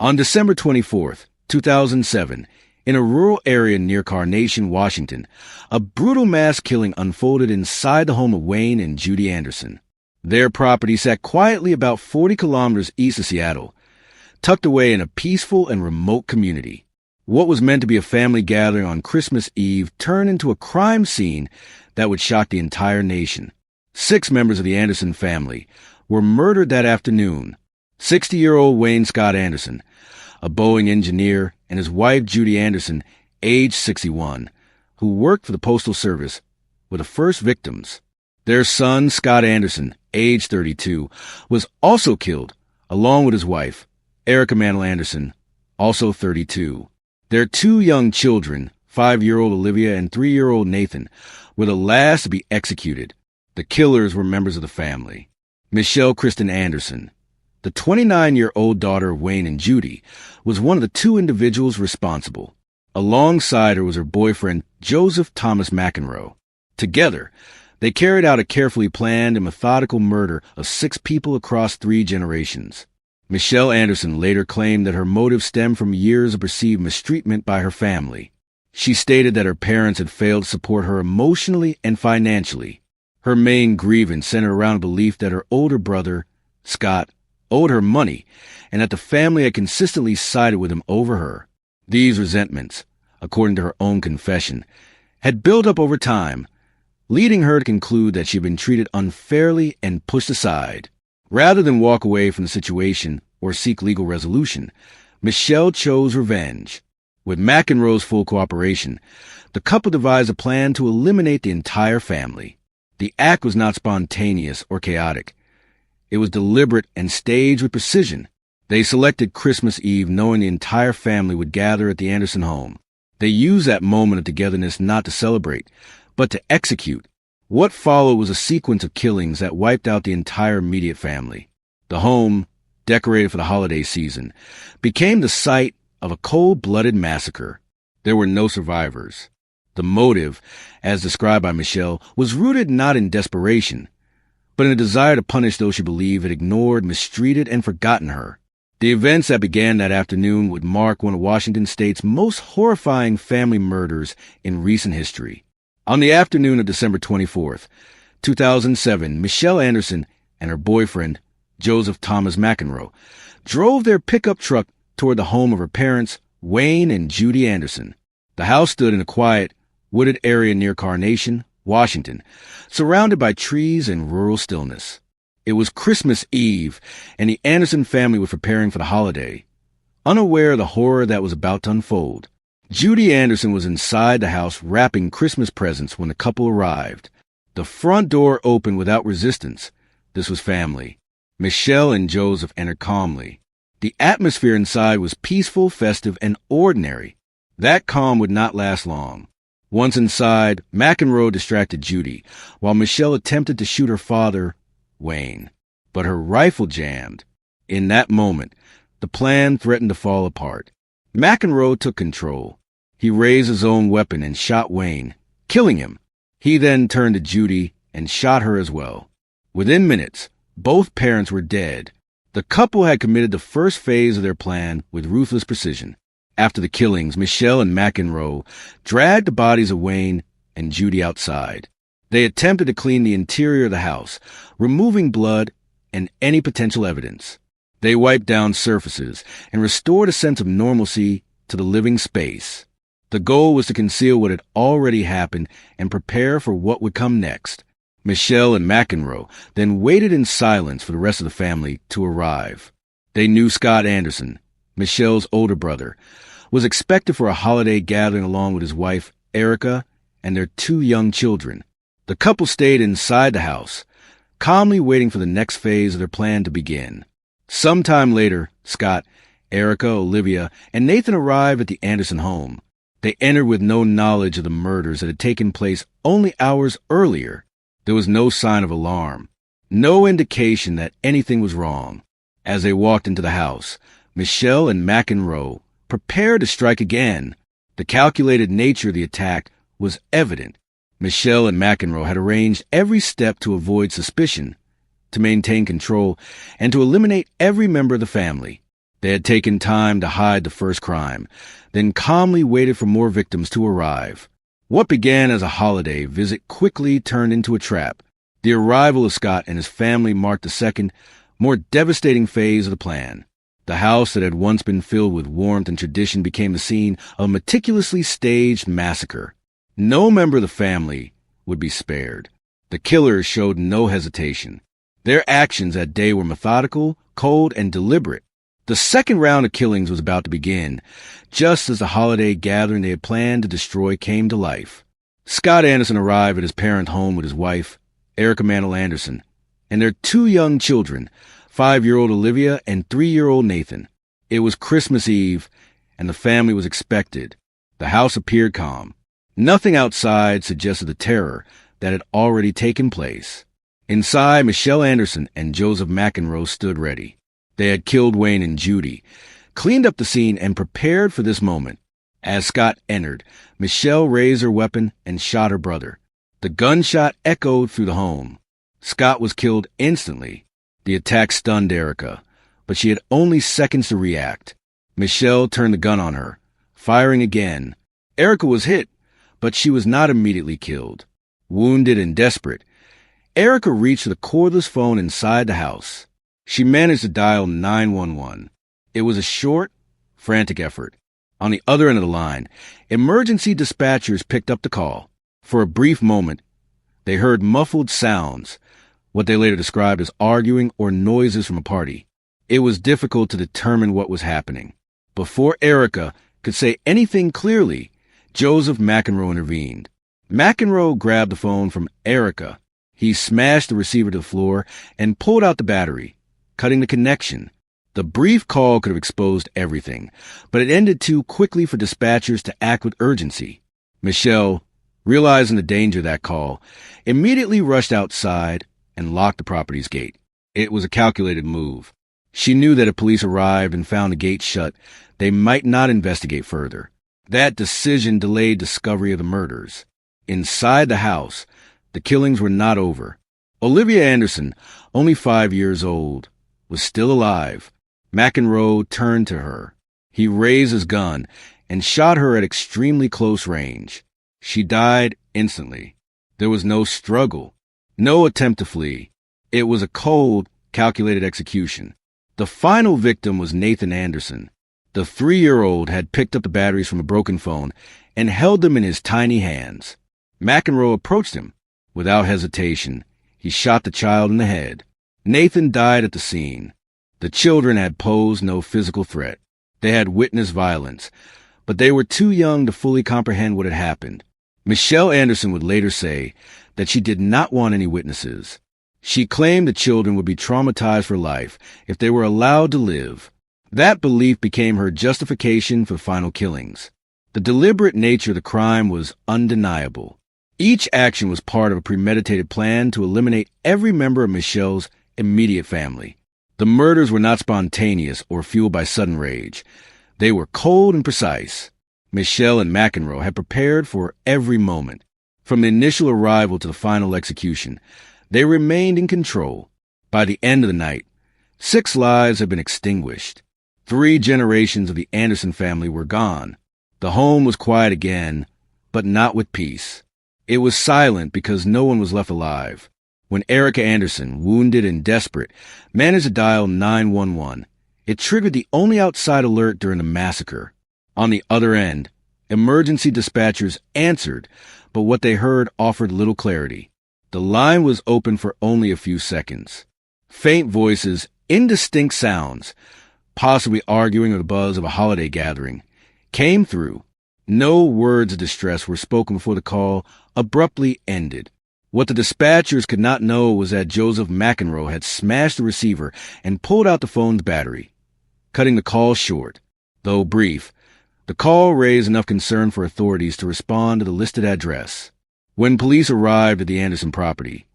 On December 24th, 2007, in a rural area near Carnation, Washington, a brutal mass killing unfolded inside the home of Wayne and Judy Anderson. Their property sat quietly about 40 kilometers east of Seattle, tucked away in a peaceful and remote community. What was meant to be a family gathering on Christmas Eve turned into a crime scene that would shock the entire nation. 6 members of the Anderson family were murdered that afternoon. 60-year-old Wayne Scott Anderson, a Boeing engineer, and his wife Judy Anderson, age 61, who worked for the Postal Service, were the first victims. Their son, Scott Anderson, age 32, was also killed, along with his wife, Erica Mantle Anderson, also 32. Their 2 young children, 5-year-old Olivia and 3-year-old Nathan, were the last to be executed. The killers were members of the family. Michelle Kristen Anderson, the 29-year-old daughter of Wayne and Judy, was one of the 2 individuals responsible. Alongside her was her boyfriend, Joseph Thomas McEnroe. Together, they carried out a carefully planned and methodical murder of 6 people across 3 generations. Michelle Anderson later claimed that her motive stemmed from years of perceived mistreatment by her family. She stated that her parents had failed to support her emotionally and financially. Her main grievance centered around a belief that her older brother, Scott, owed her money, and that the family had consistently sided with him over her. These resentments, according to her own confession, had built up over time, leading her to conclude that she had been treated unfairly and pushed aside. Rather than walk away from the situation or seek legal resolution, Michelle chose revenge. With McEnroe's full cooperation, the couple devised a plan to eliminate the entire family. The act was not spontaneous or chaotic. It was deliberate and staged with precision. They selected Christmas Eve knowing the entire family would gather at the Anderson home. They used that moment of togetherness not to celebrate, but to execute. What followed was a sequence of killings that wiped out the entire immediate family. The home, decorated for the holiday season, became the site of a cold-blooded massacre. There were no survivors. The motive, as described by Michelle, was rooted not in desperation, but in a desire to punish those she believed had ignored, mistreated, and forgotten her. The events that began that afternoon would mark one of Washington State's most horrifying family murders in recent history. On the afternoon of December 24th, 2007, Michelle Anderson and her boyfriend, Joseph Thomas McEnroe, drove their pickup truck toward the home of her parents, Wayne and Judy Anderson. The house stood in a quiet, wooded area near Carnation, Washington, surrounded by trees and rural stillness. It was Christmas Eve, and the Anderson family was preparing for the holiday, unaware of the horror that was about to unfold. Judy Anderson was inside the house wrapping Christmas presents when the couple arrived. The front door opened without resistance. This was family. Michelle and Joseph entered calmly. The atmosphere inside was peaceful, festive, and ordinary. That calm would not last long. Once inside, McEnroe distracted Judy, while Michelle attempted to shoot her father, Wayne. But her rifle jammed. In that moment, the plan threatened to fall apart. McEnroe took control. He raised his own weapon and shot Wayne, killing him. He then turned to Judy and shot her as well. Within minutes, both parents were dead. The couple had committed the first phase of their plan with ruthless precision. After the killings, Michelle and McEnroe dragged the bodies of Wayne and Judy outside. They attempted to clean the interior of the house, removing blood and any potential evidence. They wiped down surfaces and restored a sense of normalcy to the living space. The goal was to conceal what had already happened and prepare for what would come next. Michelle and McEnroe then waited in silence for the rest of the family to arrive. They knew Scott Anderson, Michelle's older brother, was expected for a holiday gathering along with his wife, Erica, and their 2 young children. The couple stayed inside the house, calmly waiting for the next phase of their plan to begin. Sometime later, Scott, Erica, Olivia, and Nathan arrived at the Anderson home. They entered with no knowledge of the murders that had taken place only hours earlier. There was no sign of alarm, no indication that anything was wrong. As they walked into the house, Michelle and McEnroe prepared to strike again. The calculated nature of the attack was evident. Michelle and McEnroe had arranged every step to avoid suspicion, to maintain control, and to eliminate every member of the family. They had taken time to hide the first crime, then calmly waited for more victims to arrive. What began as a holiday visit quickly turned into a trap. The arrival of Scott and his family marked the second, more devastating phase of the plan. The house that had once been filled with warmth and tradition became the scene of a meticulously staged massacre. No member of the family would be spared. The killers showed no hesitation. Their actions that day were methodical, cold, and deliberate. The second round of killings was about to begin, just as the holiday gathering they had planned to destroy came to life. Scott Anderson arrived at his parent home with his wife, Erica Mantle Anderson, and their 2 young children, 5-year-old Olivia and 3-year-old Nathan. It was Christmas Eve, and the family was expected. The house appeared calm. Nothing outside suggested the terror that had already taken place. Inside, Michelle Anderson and Joseph McEnroe stood ready. They had killed Wayne and Judy, cleaned up the scene, and prepared for this moment. As Scott entered, Michelle raised her weapon and shot her brother. The gunshot echoed through the home. Scott was killed instantly. The attack stunned Erica, but she had only seconds to react. Michelle turned the gun on her, firing again. Erica was hit, but she was not immediately killed. Wounded and desperate, Erica reached for the cordless phone inside the house. She managed to dial 911. It was a short, frantic effort. On the other end of the line, emergency dispatchers picked up the call. For a brief moment, they heard muffled sounds, what they later described as arguing or noises from a party. It was difficult to determine what was happening. Before Erica could say anything clearly, Joseph McEnroe intervened. McEnroe grabbed the phone from Erica. He smashed the receiver to the floor and pulled out the battery, cutting the connection. The brief call could have exposed everything, but it ended too quickly for dispatchers to act with urgency. Michelle, realizing the danger of that call, immediately rushed outside and locked the property's gate. It was a calculated move. She knew that if police arrived and found the gate shut, they might not investigate further. That decision delayed discovery of the murders. Inside the house, the killings were not over. Olivia Anderson, only 5 years old, was still alive. McEnroe turned to her. He raised his gun and shot her at extremely close range. She died instantly. There was no struggle, no attempt to flee. It was a cold, calculated execution. The final victim was Nathan Anderson. The 3-year-old had picked up the batteries from a broken phone and held them in his tiny hands. McEnroe approached him. Without hesitation, he shot the child in the head. Nathan died at the scene. The children had posed no physical threat. They had witnessed violence, but they were too young to fully comprehend what had happened. Michelle Anderson would later say that she did not want any witnesses. She claimed the children would be traumatized for life if they were allowed to live. That belief became her justification for the final killings. The deliberate nature of the crime was undeniable. Each action was part of a premeditated plan to eliminate every member of Michelle's immediate family. The murders were not spontaneous or fueled by sudden rage. They were cold and precise. Michelle and McEnroe had prepared for every moment. From the initial arrival to the final execution, they remained in control. By the end of the night, 6 lives had been extinguished. 3 generations of the Anderson family were gone. The home was quiet again, but not with peace. It was silent because no one was left alive. When Erica Anderson, wounded and desperate, managed to dial 911, it triggered the only outside alert during the massacre. On the other end, emergency dispatchers answered, but what they heard offered little clarity. The line was open for only a few seconds. Faint voices, indistinct sounds, possibly arguing or the buzz of a holiday gathering, came through. No words of distress were spoken before the call abruptly ended. What the dispatchers could not know was that Joseph McEnroe had smashed the receiver and pulled out the phone's battery, cutting the call short. Though brief, the call raised enough concern for authorities to respond to the listed address. When police arrived at the Anderson property,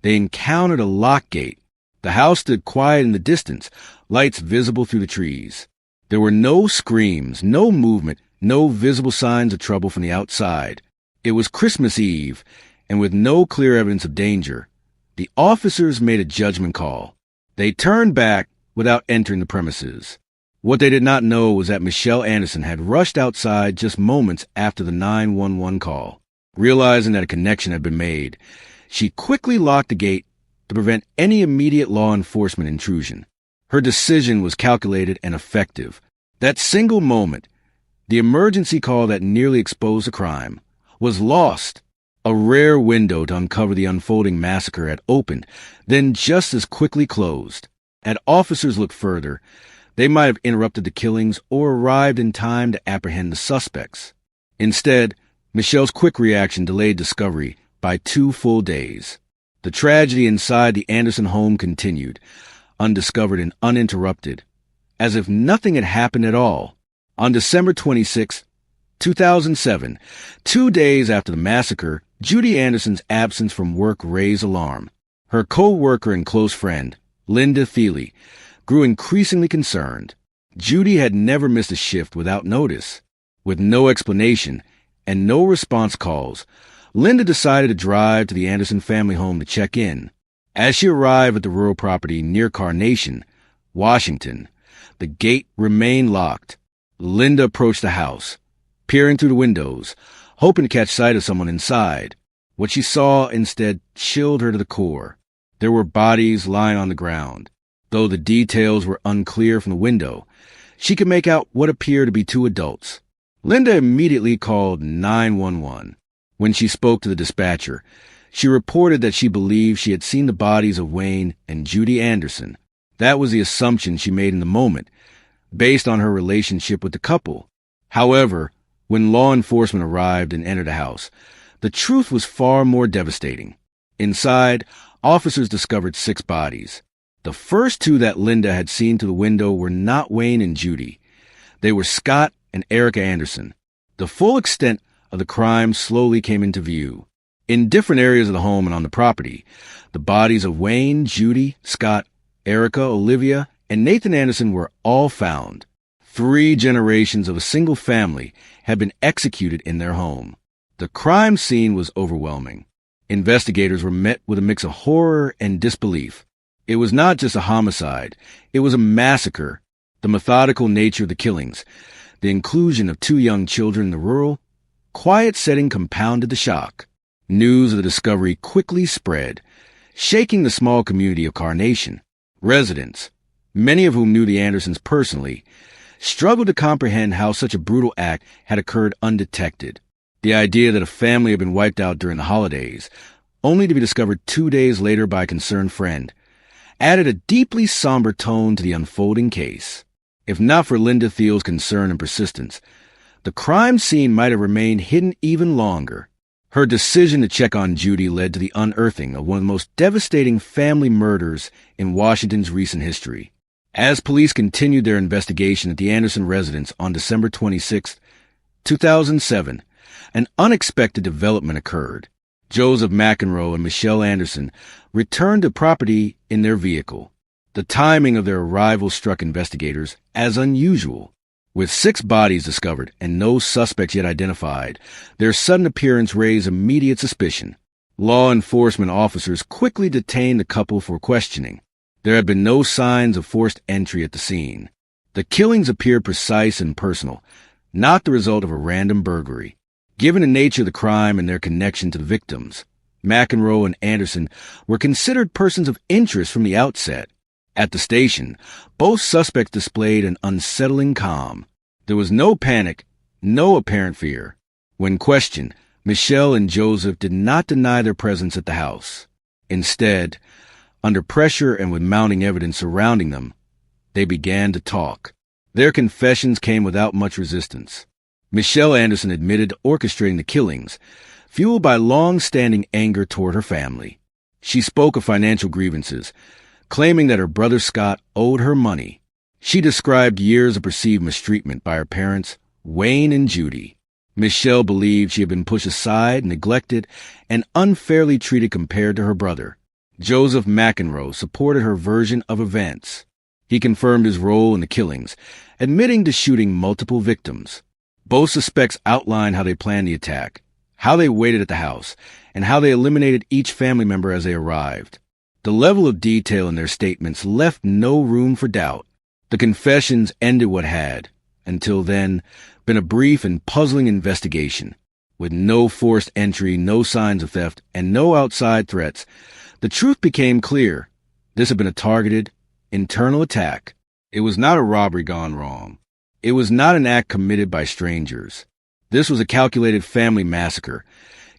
they encountered a locked gate. The house stood quiet in the distance, lights visible through the trees. There were no screams, no movement, no visible signs of trouble from the outside. It was Christmas Eve, and with no clear evidence of danger, the officers made a judgment call. They turned back without entering the premises. What they did not know was that Michelle Anderson had rushed outside just moments after the 911 call. Realizing that a connection had been made, she quickly locked the gate to prevent any immediate law enforcement intrusion. Her decision was calculated and effective. That single moment, the emergency call that nearly exposed the crime, was lost. A rare window to uncover the unfolding massacre had opened, then just as quickly closed. Had officers looked further, they might have interrupted the killings or arrived in time to apprehend the suspects. Instead, Michelle's quick reaction delayed discovery by 2 full days. The tragedy inside the Anderson home continued, undiscovered and uninterrupted, as if nothing had happened at all. On December 26, 2007, 2 days after the massacre, Judy Anderson's absence from work raised alarm. Her co-worker and close friend, Linda Thiele, grew increasingly concerned. Judy had never missed a shift without notice. With no explanation and no response calls, Linda decided to drive to the Anderson family home to check in. As she arrived at the rural property near Carnation, Washington, the gate remained locked. Linda approached the house, peering through the windows, hoping to catch sight of someone inside. What she saw instead chilled her to the core. There were bodies lying on the ground. Though the details were unclear from the window, she could make out what appeared to be 2 adults. Linda immediately called 911. When she spoke to the dispatcher, she reported that she believed she had seen the bodies of Wayne and Judy Anderson. That was the assumption she made in the moment, based on her relationship with the couple. However, when law enforcement arrived and entered the house, the truth was far more devastating. Inside, officers discovered 6 bodies. The first 2 that Linda had seen through the window were not Wayne and Judy. They were Scott and Erica Anderson. The full extent of the crime slowly came into view. In different areas of the home and on the property, the bodies of Wayne, Judy, Scott, Erica, Olivia, and Nathan Anderson were all found. 3 generations of a single family had been executed in their home. The crime scene was overwhelming. Investigators were met with a mix of horror and disbelief. It was not just a homicide, it was a massacre. The methodical nature of the killings, the inclusion of 2 young children in the rural, quiet setting compounded the shock. News of the discovery quickly spread, shaking the small community of Carnation. Residents, many of whom knew the Andersons personally, struggled to comprehend how such a brutal act had occurred undetected. The idea that a family had been wiped out during the holidays, only to be discovered 2 days later by a concerned friend, added a deeply somber tone to the unfolding case. If not for Linda Thiele's concern and persistence, the crime scene might have remained hidden even longer. Her decision to check on Judy led to the unearthing of one of the most devastating family murders in Washington's recent history. As police continued their investigation at the Anderson residence on December 26, 2007, an unexpected development occurred. Joseph McEnroe and Michelle Anderson returned to property in their vehicle. The timing of their arrival struck investigators as unusual. With 6 bodies discovered and no suspects yet identified, their sudden appearance raised immediate suspicion. Law enforcement officers quickly detained the couple for questioning. There had been no signs of forced entry at the scene. The killings appeared precise and personal, not the result of a random burglary. Given the nature of the crime and their connection to the victims, McEnroe and Anderson were considered persons of interest from the outset. At the station, both suspects displayed an unsettling calm. There was no panic, no apparent fear. When questioned, Michelle and Joseph did not deny their presence at the house. Instead, under pressure and with mounting evidence surrounding them, they began to talk. Their confessions came without much resistance. Michelle Anderson admitted to orchestrating the killings, fueled by long-standing anger toward her family. She spoke of financial grievances, claiming that her brother Scott owed her money. She described years of perceived mistreatment by her parents, Wayne and Judy. Michelle believed she had been pushed aside, neglected, and unfairly treated compared to her brother. Joseph McEnroe supported her version of events. He confirmed his role in the killings, admitting to shooting multiple victims. Both suspects outlined how they planned the attack, how they waited at the house, and how they eliminated each family member as they arrived. The level of detail in their statements left no room for doubt. The confessions ended what had, until then, been a brief and puzzling investigation. With no forced entry, no signs of theft, and no outside threats, the truth became clear. This had been a targeted, internal attack. It was not a robbery gone wrong. It was not an act committed by strangers. This was a calculated family massacre,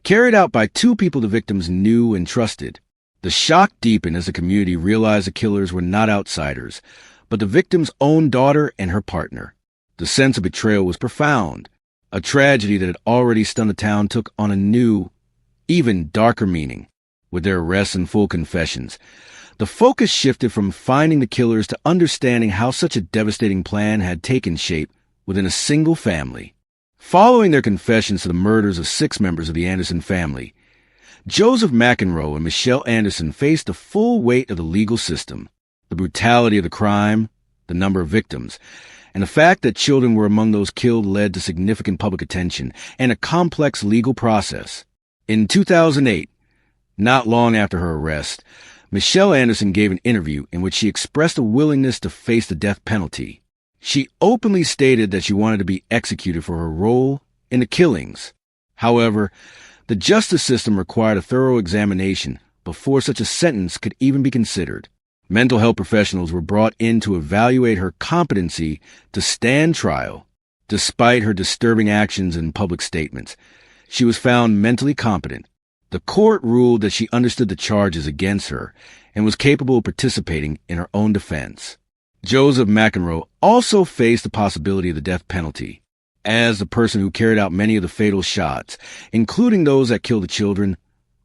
carried out by two people the victims knew and trusted. The shock deepened as the community realized the killers were not outsiders, but the victim's own daughter and her partner. The sense of betrayal was profound. A tragedy that had already stunned the town took on a new, even darker meaning. With their arrests and full confessions, the focus shifted from finding the killers to understanding how such a devastating plan had taken shape within a single family. Following their confessions to the murders of 6 members of the Anderson family, Joseph McEnroe and Michelle Anderson faced the full weight of the legal system. The brutality of the crime, the number of victims, and the fact that children were among those killed led to significant public attention and a complex legal process. In 2008, not long after her arrest, Michelle Anderson gave an interview in which she expressed a willingness to face the death penalty. She openly stated that she wanted to be executed for her role in the killings. However, the justice system required a thorough examination before such a sentence could even be considered. Mental health professionals were brought in to evaluate her competency to stand trial. Despite her disturbing actions and public statements, she was found mentally competent. The court ruled that she understood the charges against her and was capable of participating in her own defense. Joseph McEnroe also faced the possibility of the death penalty. As the person who carried out many of the fatal shots, including those that killed the children,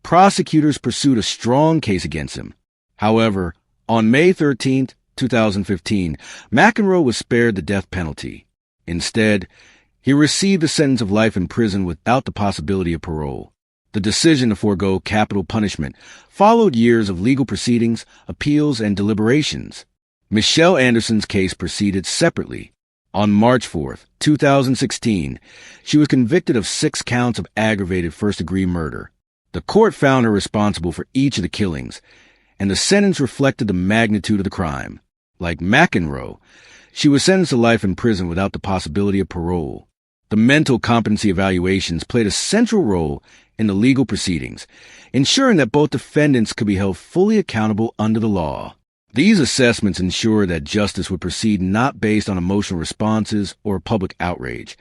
prosecutors pursued a strong case against him. However, on May 13, 2015, McEnroe was spared the death penalty. Instead, he received a sentence of life in prison without the possibility of parole. The decision to forego capital punishment followed years of legal proceedings, appeals, and deliberations. Michelle Anderson's case proceeded separately. On March 4, 2016, she was convicted of 6 counts of aggravated first-degree murder. The court found her responsible for each of the killings, and the sentence reflected the magnitude of the crime. Like McEnroe, she was sentenced to life in prison without the possibility of parole. The mental competency evaluations played a central role in the legal proceedings, ensuring that both defendants could be held fully accountable under the law. These assessments ensured that justice would proceed not based on emotional responses or public outrage,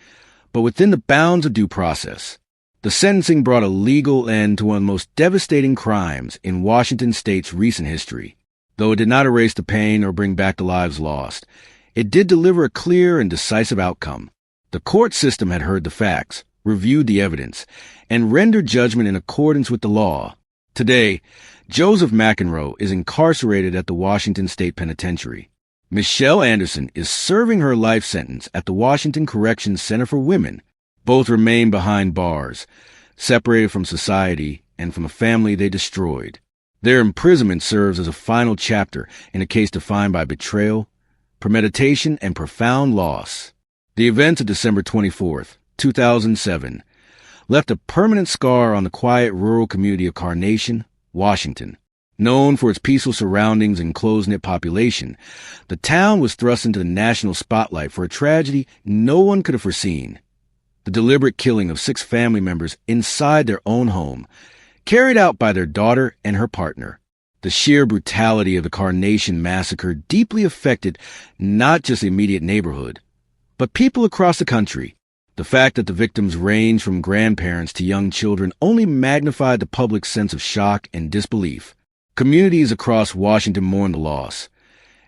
but within the bounds of due process. The sentencing brought a legal end to one of the most devastating crimes in Washington state's recent history. Though it did not erase the pain or bring back the lives lost, it did deliver a clear and decisive outcome. The court system had heard the facts, reviewed the evidence, and rendered judgment in accordance with the law. Today, Joseph McEnroe is incarcerated at the Washington State Penitentiary. Michelle Anderson is serving her life sentence at the Washington Corrections Center for Women. Both remain behind bars, separated from society and from a family they destroyed. Their imprisonment serves as a final chapter in a case defined by betrayal, premeditation, and profound loss. The events of December 24, 2007, left a permanent scar on the quiet rural community of Carnation, Washington. Known for its peaceful surroundings and close-knit population, the town was thrust into the national spotlight for a tragedy no one could have foreseen. The deliberate killing of 6 family members inside their own home, carried out by their daughter and her partner. The sheer brutality of the Carnation massacre deeply affected not just the immediate neighborhood, but people across the country. The fact that the victims ranged from grandparents to young children only magnified the public's sense of shock and disbelief. Communities across Washington mourned the loss,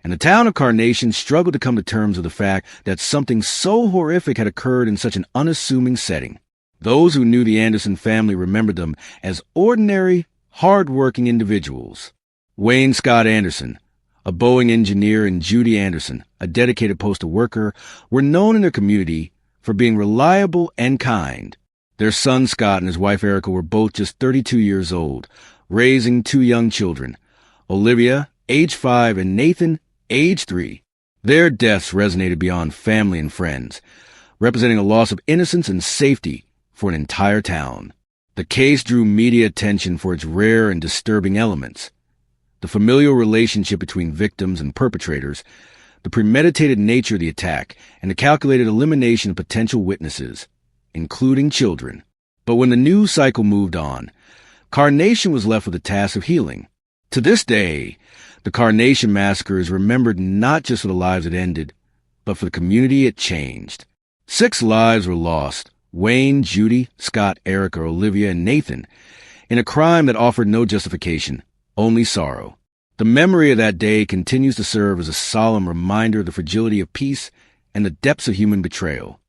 and the town of Carnation struggled to come to terms with the fact that something so horrific had occurred in such an unassuming setting. Those who knew the Anderson family remembered them as ordinary, hard-working individuals. Wayne Scott Anderson, a Boeing engineer, and Judy Anderson, a dedicated postal worker, were known in their community for being reliable and kind. Their son Scott and his wife Erica were both just 32 years old, raising 2 young children, Olivia, age 5, and Nathan, age 3. Their deaths resonated beyond family and friends, representing a loss of innocence and safety for an entire town. The case drew media attention for its rare and disturbing elements: the familial relationship between victims and perpetrators, the premeditated nature of the attack, and the calculated elimination of potential witnesses, including children. But when the news cycle moved on, Carnation was left with the task of healing. To this day, the Carnation massacre is remembered not just for the lives it ended, but for the community it changed. 6 lives were lost: Wayne, Judy, Scott, Erica, Olivia, and Nathan, in a crime that offered no justification, only sorrow. The memory of that day continues to serve as a solemn reminder of the fragility of peace and the depths of human betrayal.